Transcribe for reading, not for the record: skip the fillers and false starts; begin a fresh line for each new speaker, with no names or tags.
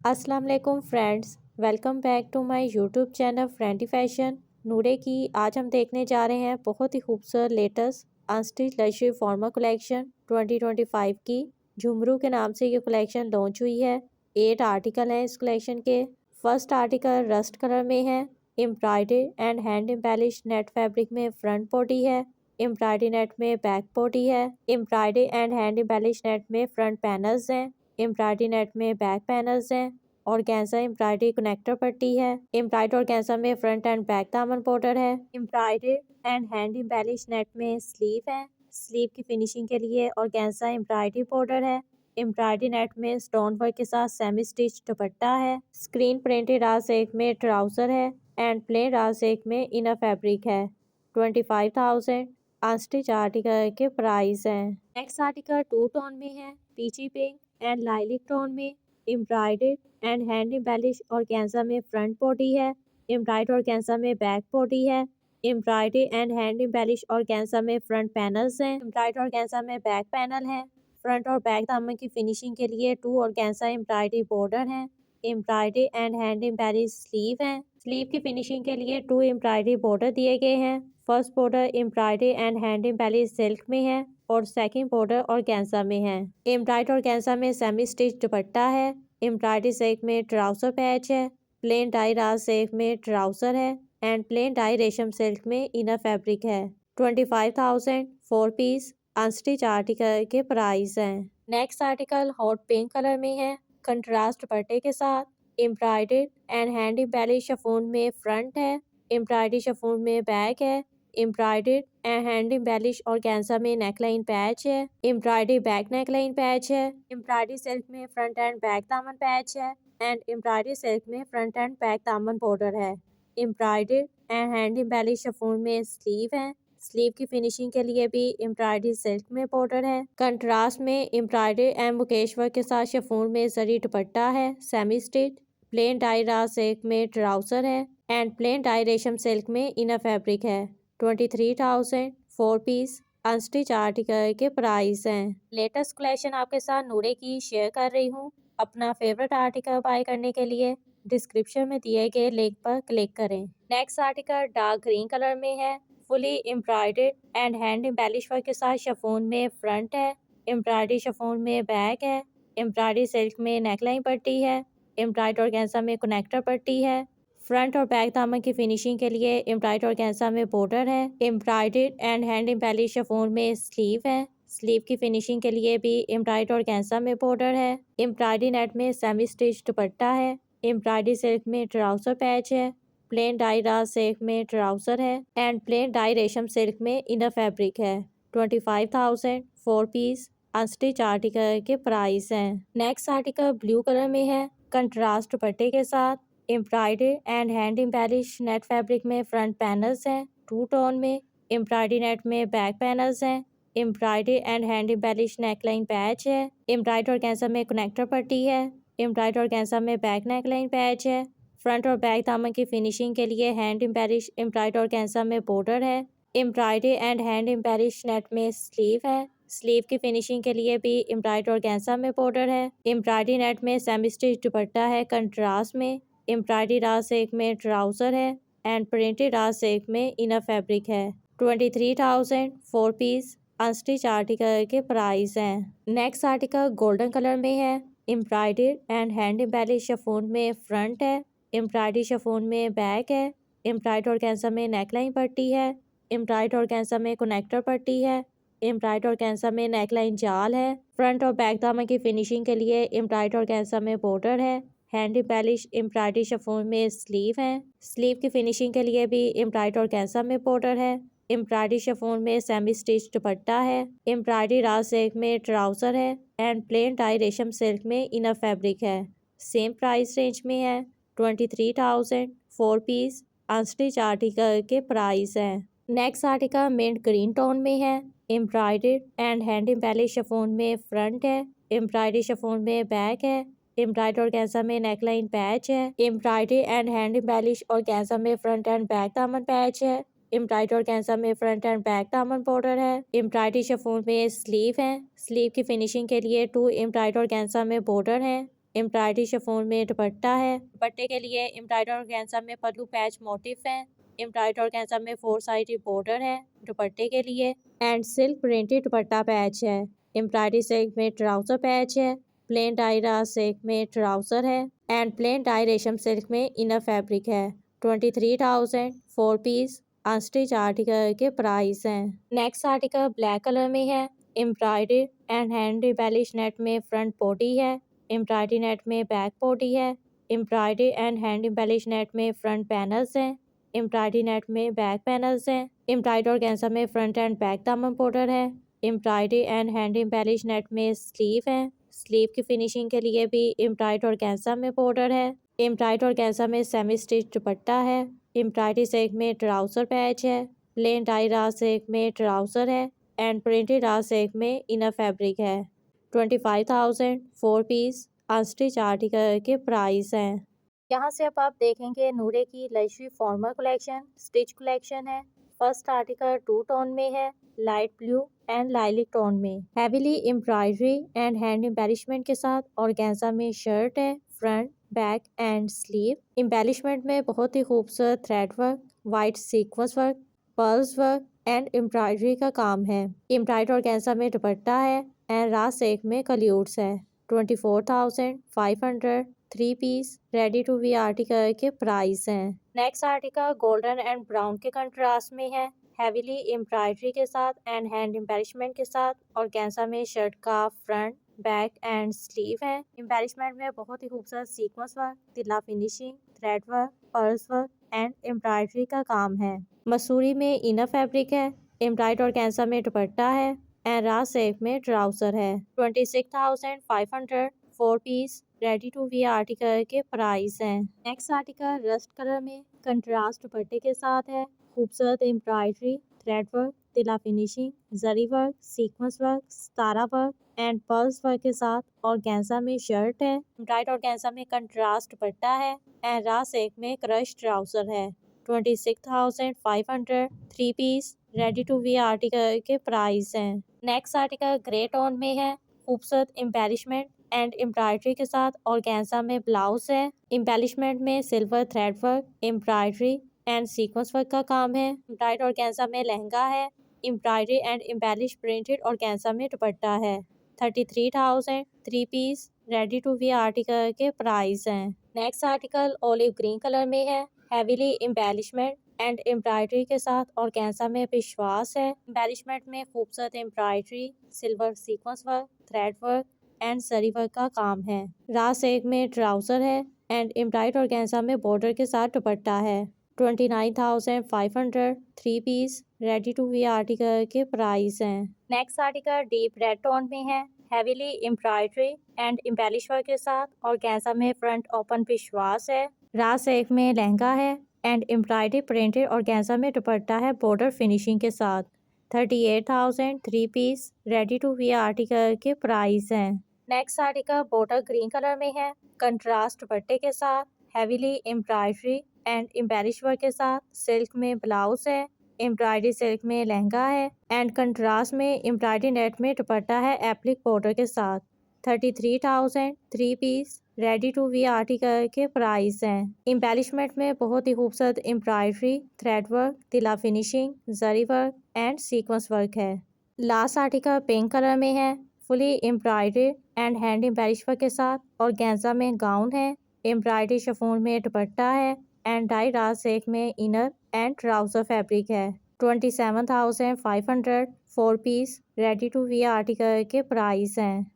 अस्सलाम वालेकुम friends, welcome back to my YouTube channel friendy fashion Noore की। आज हम देखने जा रहे हैं बहुत ही खूबसूरत latest unstitch luxury formal collection 2025 की। झुमरू के नाम से ये कलेक्शन लॉन्च हुई है। 8 आर्टिकल हैं इस कलेक्शन के। फर्स्ट आर्टिकल रस्ट कलर में है। Embroidered and hand embellish net fabric में फ्रंट बॉडी है। एम्ब्रॉयडरी नेट में बैक बॉडी है। Embroidery and hand embellish net में फ्रंट पैनल्स हैं। एम्ब्रॉयडरी नेट में बैक पैनल्स हैं। ऑर्गेन्जा एम्ब्रॉयडरी कनेक्टर पट्टी है। एम्ब्रॉयडरी ऑर्गेन्जा में फ्रंट एंड बैक दामन बॉर्डर है। Embroidery and hand embellish net में स्लीव है। स्लीव की फिनिशिंग के लिए ऑर्गेन्जा एम्ब्रॉयडरी बॉर्डर है। एम्ब्रॉयडरी नेट में स्टोन वर्क के साथ सेमी स्टिच दुपट्टा है। स्क्रीन प्रिंटेड रास एक में ट्राउजर है एंड प्लेन रास एक में इनर फैब्रिक है। 25,000 अनस्टिच आर्टिकल के प्राइस हैं। नेक्स्ट आर्टिकल टू टोन में है, पीची पिंक एंड लाइलिक टोन में। Embroidered and hand embellish organza में फ्रंट बॉडी है। एम्ब्रॉयडर्ड ऑर्गेन्जा में बैक बॉडी है। Embroidery and hand embellish organza में फ्रंट पैनल्स हैं। एम्ब्रॉयडर्ड ऑर्गेन्जा में बैक पैनल है। फ्रंट और बैक दामन की फिनिशिंग के लिए 2 ऑर्गेन्जा एम्ब्रॉयडरी बॉर्डर है। Embroidery and hand embellish sleeve है। स्लीव की फिनिशिंग के लिए 2 एम्ब्रॉयडरी बॉर्डर दिए गए हैं। First border embroidery and hand embellish silk में है और सेकंड बॉर्डर ऑर्गेन्जा में है। एम्ब्रॉयडरी ऑर्गेन्जा में सेमी स्टिच दुपट्टा है। एम्ब्रॉयडरी सिल्क में ट्राउजर पैच है। प्लेन डाई रास सिल्क में ट्राउजर है एंड प्लेन डाई रेशम सिल्क में इनर फैब्रिक है। 25,000 4 पीस अनस्टिच आर्टिकल के प्राइस हैं। Next article hot pink colour में है, कंट्रास्ट दुपट्टे के साथ। Embroidered and hand embellish chiffon में फ्रंट है। एम्ब्रॉयडरी शिफॉन में बैक है। Embroidered and hand embellish organza में नेकलाइन पैच है। एम्ब्रॉयडरी बैक नेकलाइन पैच है। एम्ब्रॉयडरी सिल्क में फ्रंट एंड बैक दामन पैच है एंड एम्ब्रॉयडरी सिल्क में फ्रंट एंड बैक दामन बॉर्डर है। Embroidered and hand embellish chiffon में स्लीव है। स्लीव की फिनिशिंग के लिए भी एम्ब्रॉयडरी सिल्क में बॉर्डर है। कंट्रास्ट में एम्ब्रॉयडरी एंड मुकेश वर्क के साथ शिफॉन में जरी दुपट्टा है सेमी स्टिच। प्लेन डाई रास सिल्क में ट्राउजर है एंड प्लेन डाई रेशम सिल्क में इनर फैब्रिक है। 23,000 4 पीस अनस्टिच आर्टिकल के प्राइस हैं। लेटेस्ट कलेक्शन आपके साथ नूरे की शेयर कर रही हूँ। अपना फेवरेट आर्टिकल बाय करने के लिए डिस्क्रिप्शन में दिए गए लिंक पर क्लिक करें। Next article dark green colour में है, fully embroidered and hand embellish work के साथ शिफॉन में फ्रंट है। एम्ब्रॉयडरी शिफॉन में बैक है। एम्ब्रॉयडरी सिल्क में नेकलाइन पट्टी है। एम्ब्रॉयडरी ऑर्गेन्जा में कनेक्टर पट्टी है। फ्रंट और बैक दामन की फिनिशिंग के लिए एम्ब्रॉयडरी ऑर्गेन्जा में बॉर्डर है। Embroidered and hand embellish chiffon में स्लीव है। स्लीव की फिनिशिंग के लिए भी एम्ब्रॉयडरी ऑर्गेन्जा में बॉर्डर है। एम्ब्रॉयडरी नेट में सेमी स्टिच दुपट्टा है। एम्ब्रॉयडरी सिल्क में ट्राउजर पैच है। प्लेन डाई रास सिल्क में ट्राउजर है एंड प्लेन डाई रेशम सिल्क में इनर फैब्रिक है। 25,000 4 पीस अनस्टिच आर्टिकल के प्राइस हैं। नेक्स्ट आर्टिकल ब्लू कलर में है, कंट्रास्ट दुपट्टे के साथ। Embroidery and hand embellish net fabric में फ्रंट पैनल्स हैं 2 टोन में। एम्ब्रॉयडरी नेट में बैक पैनल्स हैं। Embroidery and hand embellish neckline patch है। एम्ब्रॉयडरी ऑर्गेन्जा में कनेक्टर पट्टी है। एम्ब्रॉयडरी ऑर्गेन्जा में बैक नेकलाइन पैच है। फ्रंट और बैक दामन की फिनिशिंग के लिए हैंड एम्बेलिश एम्ब्रॉयडरी ऑर्गेन्जा में बॉर्डर है। Embroidery and hand embellish net में स्लीव है। स्लीव की फिनिशिंग के लिए भी एम्ब्रॉयडरी ऑर्गेन्जा में बॉर्डर है। एम्ब्रॉयडरी नेट में सेमी स्टिच दुपट्टा है कंट्रास्ट में। एम्ब्रॉयडरी रास एक में ट्राउजर है एंड प्रिंटेड रास एक में इनर फैब्रिक है। 23,000 4 पीस अनस्टिच आर्टिकल के प्राइस हैं। नेक्स्ट आर्टिकल गोल्डन कलर में है, embroidered and hand embellish chiffon में फ्रंट है। एम्ब्रॉयडरी शिफॉन में बैक है। एम्ब्रॉयडरी ऑर्गेन्जा में नेकलाइन पट्टी है। एम्ब्रॉयडरी ऑर्गेन्जा में कनेक्टर पट्टी है। एम्ब्रॉयडरी ऑर्गेन्जा में नेकलाइन जाल है। फ्रंट और बैक दामन की फिनिशिंग के लिए एम्ब्रॉयडरी ऑर्गेन्जा में बॉर्डर है। हैंड एम्बेलिश एम्ब्रॉयडरी शिफॉन में स्लीव है। स्लीव की फिनिशिंग के लिए भी एम्ब्रॉयडरी ऑर्गेन्जा में बॉर्डर है। एम्ब्रॉयडरी शिफॉन में सेमी स्टिच दुपट्टा है। एम्ब्रॉयडरी रास सिल्क में ट्राउजर है एंड प्लेन डाई रेशम सिल्क में इनर फैब्रिक है। सेम प्राइस रेंज में है। 23,000 4 पीस अनस्टिच आर्टिकल के प्राइस हैं। Next article mint green tone में है, embroidered and hand embellish chiffon में फ्रंट है। एम्ब्रॉयडरी शिफॉन में बैक है। एम्ब्रॉयडरी ऑर्गेन्जा में नेकलाइन पैच है। Embroidery and hand embellish organza में फ्रंट एंड बैक दामन पैच है। एम्ब्रॉयडरी ऑर्गेन्जा में फ्रंट एंड बैक दामन बॉर्डर है। एम्ब्रॉयडरी शिफॉन में स्लीव है। स्लीव की फिनिशिंग के लिए 2 एम्ब्रॉयडरी ऑर्गेन्जा में बॉर्डर है। एम्ब्रॉयडरी शिफॉन में दुपट्टा है। दुपट्टे के लिए एम्ब्रॉयडरी ऑर्गेन्जा में पल्लू पैच मोटिफ है। एम्ब्रॉयडरी ऑर्गेन्जा में 4 साइडेड बॉर्डर है दुपट्टे के लिए and silk printed dupatta patch है। एम्ब्रॉयडरी सिल्क में ट्राउजर पैच है। प्लेन डाई रा सिल्क में ट्राउजर है एंड प्लेन डाई रेशम सिल्क में इनर फैब्रिक है। 23,000 4 पीस अनस्टिच आर्टिकल के प्राइस हैं। नेक्स्ट आर्टिकल ब्लैक कलर में है। Embroidery and hand embellish net में फ्रंट बॉडी है। एम्ब्रॉयडरी नेट में बैक बॉडी है। Embroidery and hand embellish net में फ्रंट पैनल्स हैं। एम्ब्रॉयडरी नेट में बैक पैनल्स हैं। एम्ब्रॉयडरी ऑर्गेन्जा में फ्रंट एंड बैक दामन बॉर्डर है। Embroidery and hand embellish net में स्लीव है। स्लीव की फिनिशिंग के लिए भी एम्ब्रॉयडरी ऑर्गेन्जा में बॉर्डर है। एम्ब्रॉयडरी ऑर्गेन्जा में सेमी स्टिच दुपट्टा है। एम्ब्रॉयडरी सिल्क में ट्राउजर पैच है। प्लेन डाई रा सिल्क में ट्राउजर है एंड प्रिंटेड रा सिल्क में इनर फैब्रिक है। 25,000 4 पीस अनस्टिच आर्टिकल के प्राइस हैं। यहाँ से अब आप देखेंगे नूरे की luxury formal collection stitch collection है। फर्स्ट आर्टिकल 2 टोन में है, light blue and lilac tone में। Heavily embroidery and hand embellishment के साथ ऑर्गेन्जा में शर्ट है, front back and sleeve. Embellishment में बहुत ही खूबसूरत thread work, white sequence work, pearls work and embroidery का काम है। एम्ब्रॉयडरी ऑर्गेन्जा में दुपट्टा है एंड रा सिल्क में कल्यूट्स है। 24,500 3 piece ready to wear article के प्राइस हैं। Next article golden and brown के कंट्रास्ट में है। हैवीली एम्ब्रॉयडरी के साथ एंड हैंड एम्बेलिशमेंट के साथ ऑर्गेन्जा में शर्ट का फ्रंट बैक एंड स्लीव है। एम्बेलिशमेंट में बहुत ही खूबसूरत सीक्वेंस वर्क, तिल्ला finishing, thread work, pearls work and embroidery का काम है। मसूरी में इनर फैब्रिक है। एम्ब्रॉयडरी ऑर्गेन्जा में दुपट्टा है एंड रा सिल्क में ट्राउजर है। 26,500 4 piece ready to wear article के प्राइस हैं। नेक्स्ट आर्टिकल रस्ट कलर में कंट्रास्ट दुपट्टे के साथ है। खूबसूरत एम्ब्रॉयडरी, थ्रेड वर्क, तिला finishing, zari work, sequence work, सितारा वर्क एंड पर्ल्स वर्क के साथ ऑर्गेन्जा में शर्ट है। एम्ब्रॉयडरी ऑर्गेन्जा में कंट्रास्ट दुपट्टा है एंड रा सिल्क में क्रश ट्राउजर है। 26,500 3 piece ready to wear article के प्राइस हैं। नेक्स्ट आर्टिकल ग्रे टोन में है। खूबसूरत एम्बेलिशमेंट एंड एम्ब्रॉयडरी के साथ ऑर्गेन्जा में ब्लाउज है। एम्बेलिशमेंट में silver thread work, embroidery and sequence work का काम है। एम्ब्रॉयडरी ऑर्गेन्जा में लहंगा है। Embroidery and embellish printed organza में दुपट्टा है। 33,000 3 piece ready to wear article के प्राइस हैं। Next article olive green colour में है। हैवीली एम्बेलिशमेंट एंड एम्ब्रॉयडरी के साथ ऑर्गेन्जा में विश्वास है। एम्बेलिशमेंट में खूबसूरत embroidery, silver sequence work, thread work and zari work का काम है। रा सिल्क में ट्राउजर है एंड एम्ब्रॉयडरी ऑर्गेन्जा में बॉर्डर के साथ दुपट्टा है। 29,500 3 piece ready to wear article के प्राइस हैं। Next article deep red tone में है। Heavily embroidery and embellish work के साथ ऑर्गेन्जा में फ्रंट ओपन विश्वास है। रा सिल्क में लहंगा है एंड एम्ब्रॉयडरी प्रिंटेड ऑर्गेन्जा में दुपट्टा है बॉर्डर फिनिशिंग के साथ। 38,000 3 piece ready to wear article के प्राइस हैं। Next article border green colour में है। कंट्रास्ट दुपट्टे के साथ heavily embroidery and embellish work के साथ सिल्क में ब्लाउज है। एम्ब्रॉयडरी सिल्क में लहंगा है एंड कंट्रास्ट में एम्ब्रॉयडरी नेट में दुपट्टा है एप्लिक बॉर्डर के साथ। 33,000 3 piece ready to wear article के प्राइस हैं। एम्बेलिशमेंट में बहुत ही खूबसूरत एम्ब्रॉयडरी, थ्रेड वर्क, तिला finishing, zari work and sequence work है। लास्ट आर्टिकल पिंक कलर में है। Fully embroidery and hand embellish work के साथ ऑर्गेन्जा में गाउन है। एम्ब्रॉयडरी शिफॉन में दुपट्टा है एंड डाई रा सिल्क में इनर एंड ट्राउजर फैब्रिक है। 27,500 4 piece ready to wear article के प्राइस हैं।